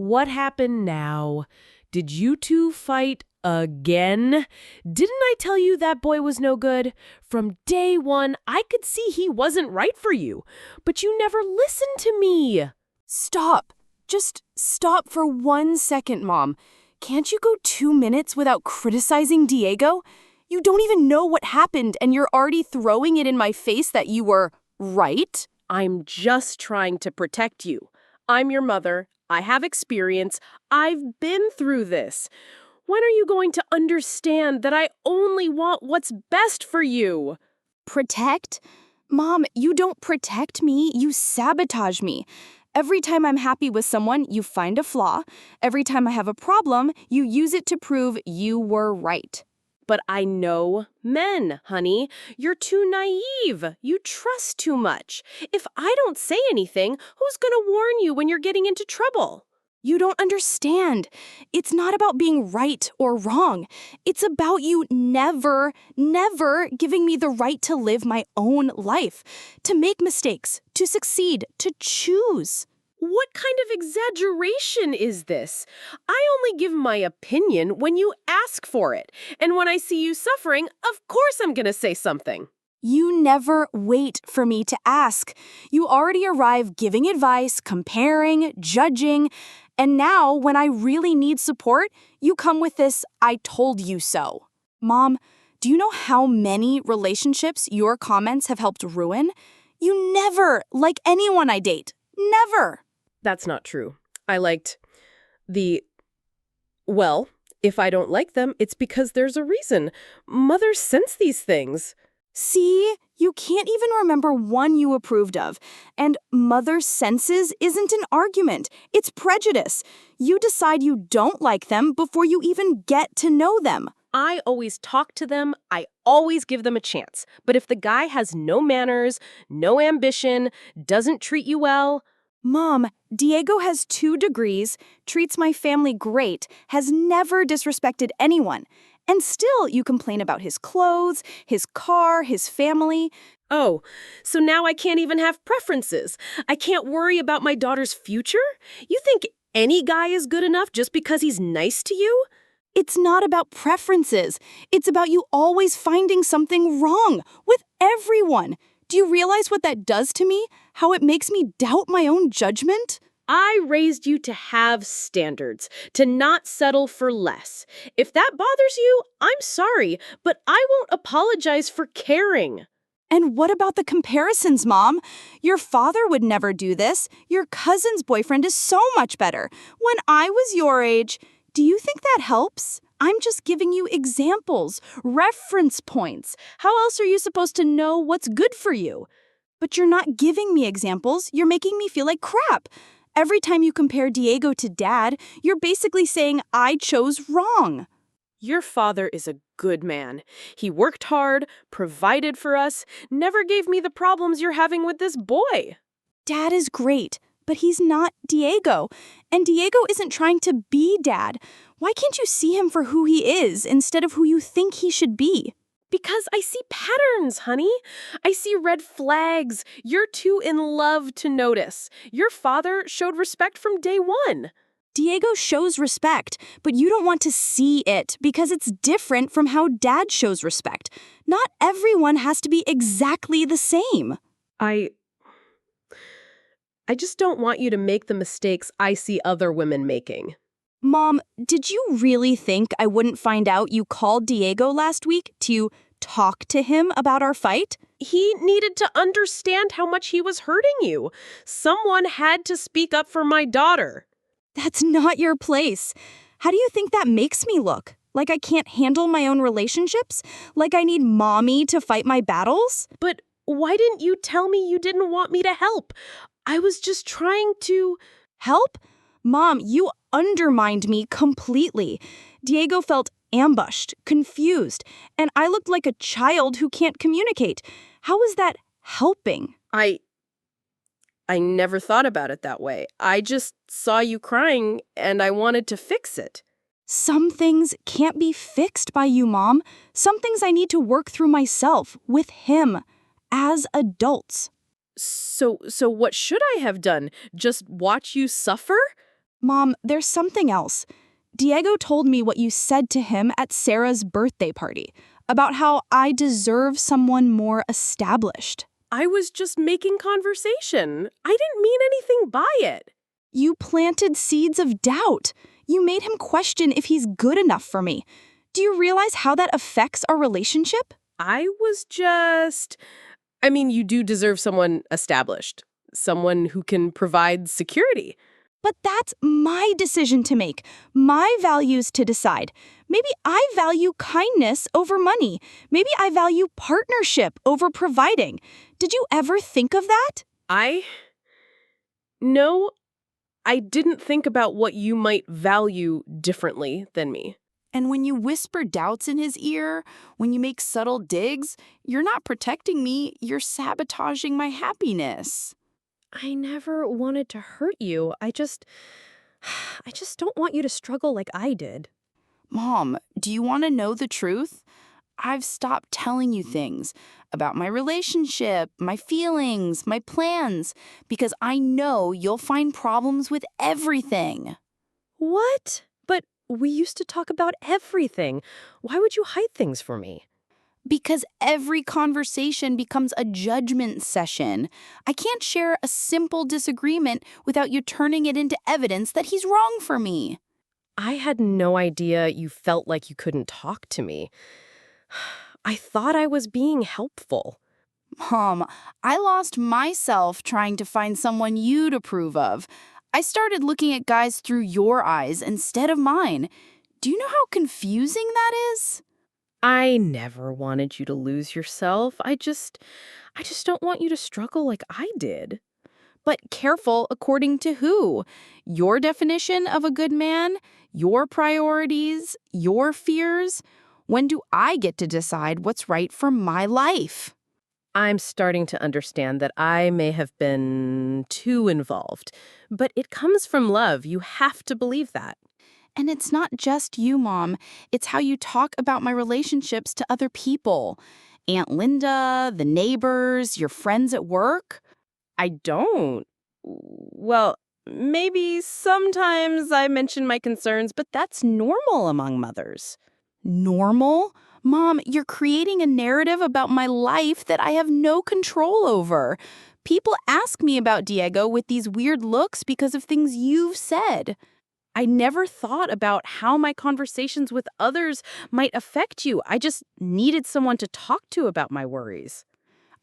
What happened now? Did you two fight again? Didn't I tell you that boy was no good? From day one, I could see he wasn't right for you, but you never listened to me. Stop. Just stop for 1 second, Mom. Can't you go 2 minutes without criticizing Diego? You don't even know what happened, and you're already throwing it in my face that you were right? I'm just trying to protect you. I'm your mother. I have experience. I've been through this. When are you going to understand that I only want what's best for you? Protect? Mom, you don't protect me, you sabotage me. Every time I'm happy with someone, you find a flaw. Every time I have a problem, you use it to prove you were right. But I know men, honey. You're too naive. You trust too much. If I don't say anything, who's going to warn you when you're getting into trouble? You don't understand. It's not about being right or wrong. It's about you never giving me the right to live my own life, to make mistakes, to succeed, to choose. What kind of exaggeration is this? I only give my opinion when you ask for it. And when I see you suffering, of course I'm going to say something. You never wait for me to ask. You already arrive giving advice, comparing, judging. And now, when I really need support, you come with this, "I told you so." Mom, do you know how many relationships your comments have helped ruin? You never like anyone I date. Never. That's not true. I liked well, if I don't like them, it's because there's a reason. Mothers sense these things. See, you can't even remember one you approved of. And mother's senses isn't an argument. It's prejudice. You decide you don't like them before you even get to know them. I always talk to them. I always give them a chance. But if the guy has no manners, no ambition, doesn't treat you well... Mom, Diego has 2 degrees, treats my family great, has never disrespected anyone. And still you complain about his clothes, his car, his family. Oh, so now I can't even have preferences. I can't worry about my daughter's future? You think any guy is good enough just because he's nice to you? It's not about preferences. It's about you always finding something wrong with everyone. Do you realize what that does to me? How it makes me doubt my own judgment? I raised you to have standards, to not settle for less. If that bothers you, I'm sorry, but I won't apologize for caring. And what about the comparisons, Mom? Your father would never do this. Your cousin's boyfriend is so much better. When I was your age, do you think that helps? I'm just giving you examples, reference points. How else are you supposed to know what's good for you? But you're not giving me examples. You're making me feel like crap. Every time you compare Diego to Dad, you're basically saying I chose wrong. Your father is a good man. He worked hard, provided for us, never gave me the problems you're having with this boy. Dad is great, but he's not Diego. And Diego isn't trying to be Dad. Why can't you see him for who he is instead of who you think he should be? Because I see patterns, honey. I see red flags. You're too in love to notice. Your father showed respect from day one. Diego shows respect, but you don't want to see it because it's different from how Dad shows respect. Not everyone has to be exactly the same. I just don't want you to make the mistakes I see other women making. Mom, did you really think I wouldn't find out you called Diego last week to talk to him about our fight? He needed to understand how much he was hurting you. Someone had to speak up for my daughter. That's not your place. How do you think that makes me look? Like I can't handle my own relationships? Like I need mommy to fight my battles? But why didn't you tell me you didn't want me to help? I was just trying to... Help? Mom, you undermined me completely. Diego felt ambushed, confused, and I looked like a child who can't communicate. How is that helping? I never thought about it that way. I just saw you crying, and I wanted to fix it. Some things can't be fixed by you, Mom. Some things I need to work through myself, with him, as adults. So what should I have done? Just watch you suffer? Mom, there's something else. Diego told me what you said to him at Sarah's birthday party about how I deserve someone more established. I was just making conversation. I didn't mean anything by it. You planted seeds of doubt. You made him question if he's good enough for me. Do you realize how that affects our relationship? You do deserve someone established, someone who can provide security. But that's my decision to make, my values to decide. Maybe I value kindness over money. Maybe I value partnership over providing. Did you ever think of that? No, I didn't think about what you might value differently than me. And when you whisper doubts in his ear, when you make subtle digs, you're not protecting me, you're sabotaging my happiness. I never wanted to hurt you. I just don't want you to struggle like I did. Mom, do you want to know the truth? I've stopped telling you things about my relationship, my feelings, my plans, because I know you'll find problems with everything. What? But we used to talk about everything. Why would you hide things from me? Because every conversation becomes a judgment session. I can't share a simple disagreement without you turning it into evidence that he's wrong for me. I had no idea you felt like you couldn't talk to me. I thought I was being helpful. Mom, I lost myself trying to find someone you'd approve of. I started looking at guys through your eyes instead of mine. Do you know how confusing that is? I never wanted you to lose yourself. I just don't want you to struggle like I did. But careful according to who? Your definition of a good man? Your priorities? Your fears? When do I get to decide what's right for my life? I'm starting to understand that I may have been too involved. But it comes from love. You have to believe that. And it's not just you, Mom. It's how you talk about my relationships to other people. Aunt Linda, the neighbors, your friends at work. I don't. Well, maybe sometimes I mention my concerns, but that's normal among mothers. Normal? Mom, you're creating a narrative about my life that I have no control over. People ask me about Diego with these weird looks because of things you've said. I never thought about how my conversations with others might affect you. I just needed someone to talk to about my worries.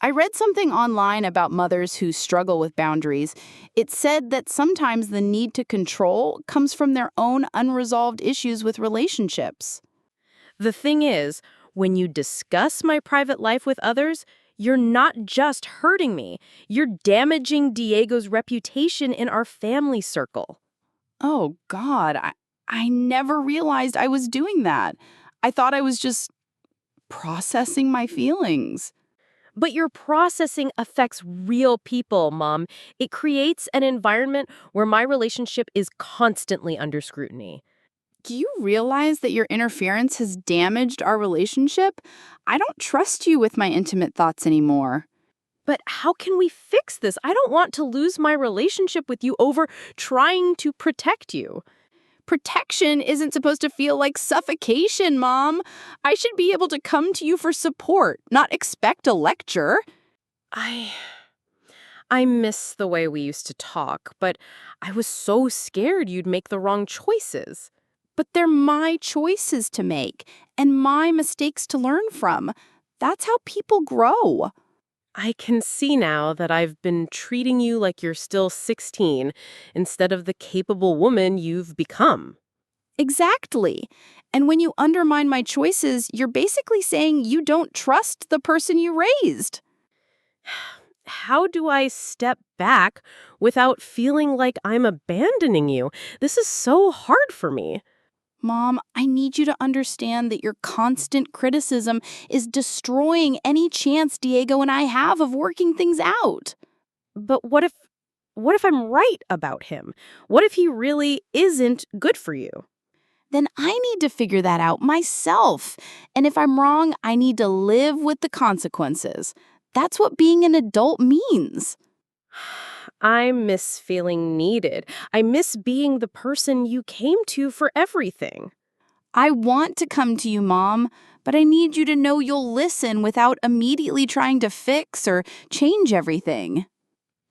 I read something online about mothers who struggle with boundaries. It said that sometimes the need to control comes from their own unresolved issues with relationships. The thing is, when you discuss my private life with others, you're not just hurting me. You're damaging Diego's reputation in our family circle. Oh, God, I never realized I was doing that. I thought I was just processing my feelings. But your processing affects real people, Mom. It creates an environment where my relationship is constantly under scrutiny. Do you realize that your interference has damaged our relationship? I don't trust you with my intimate thoughts anymore. But how can we fix this? I don't want to lose my relationship with you over trying to protect you. Protection isn't supposed to feel like suffocation, Mom. I should be able to come to you for support, not expect a lecture. I miss the way we used to talk, but I was so scared you'd make the wrong choices. But they're my choices to make and my mistakes to learn from. That's how people grow. I can see now that I've been treating you like you're still 16 instead of the capable woman you've become. Exactly. And when you undermine my choices, you're basically saying you don't trust the person you raised. How do I step back without feeling like I'm abandoning you? This is so hard for me. Mom, I need you to understand that your constant criticism is destroying any chance Diego and I have of working things out. But what if I'm right about him? What if he really isn't good for you? Then I need to figure that out myself. And if I'm wrong, I need to live with the consequences. That's what being an adult means. I miss feeling needed. I miss being the person you came to for everything. I want to come to you, Mom, but I need you to know you'll listen without immediately trying to fix or change everything.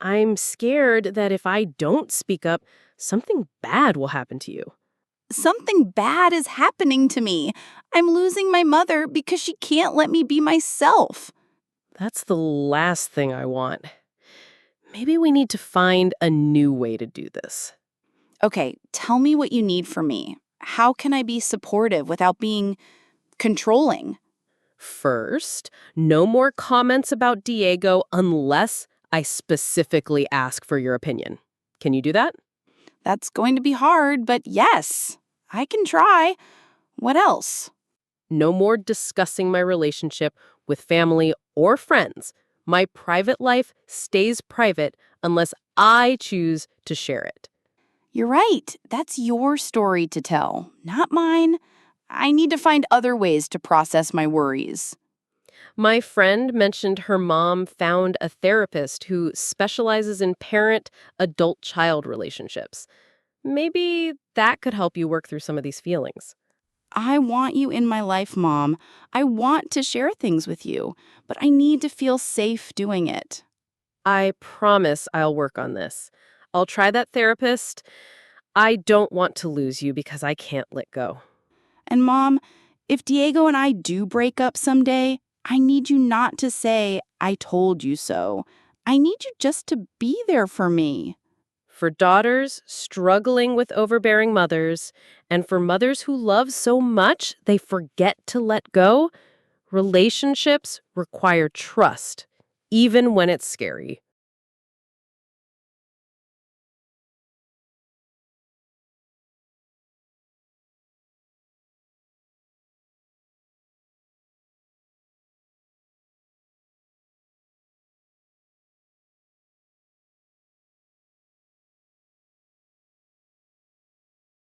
I'm scared that if I don't speak up, something bad will happen to you. Something bad is happening to me. I'm losing my mother because she can't let me be myself. That's the last thing I want. Maybe we need to find a new way to do this. Okay, tell me what you need from me. How can I be supportive without being controlling? First, no more comments about Diego unless I specifically ask for your opinion. Can you do that? That's going to be hard, but yes, I can try. What else? No more discussing my relationship with family or friends. My private life stays private unless I choose to share it. You're right. That's your story to tell, not mine. I need to find other ways to process my worries. My friend mentioned her mom found a therapist who specializes in parent-adult-child relationships. Maybe that could help you work through some of these feelings. I want you in my life, Mom. I want to share things with you, but I need to feel safe doing it. I promise I'll work on this. I'll try that therapist. I don't want to lose you because I can't let go. And Mom, if Diego and I do break up someday, I need you not to say, I told you so. I need you just to be there for me. For daughters struggling with overbearing mothers, and for mothers who love so much they forget to let go, relationships require trust, even when it's scary.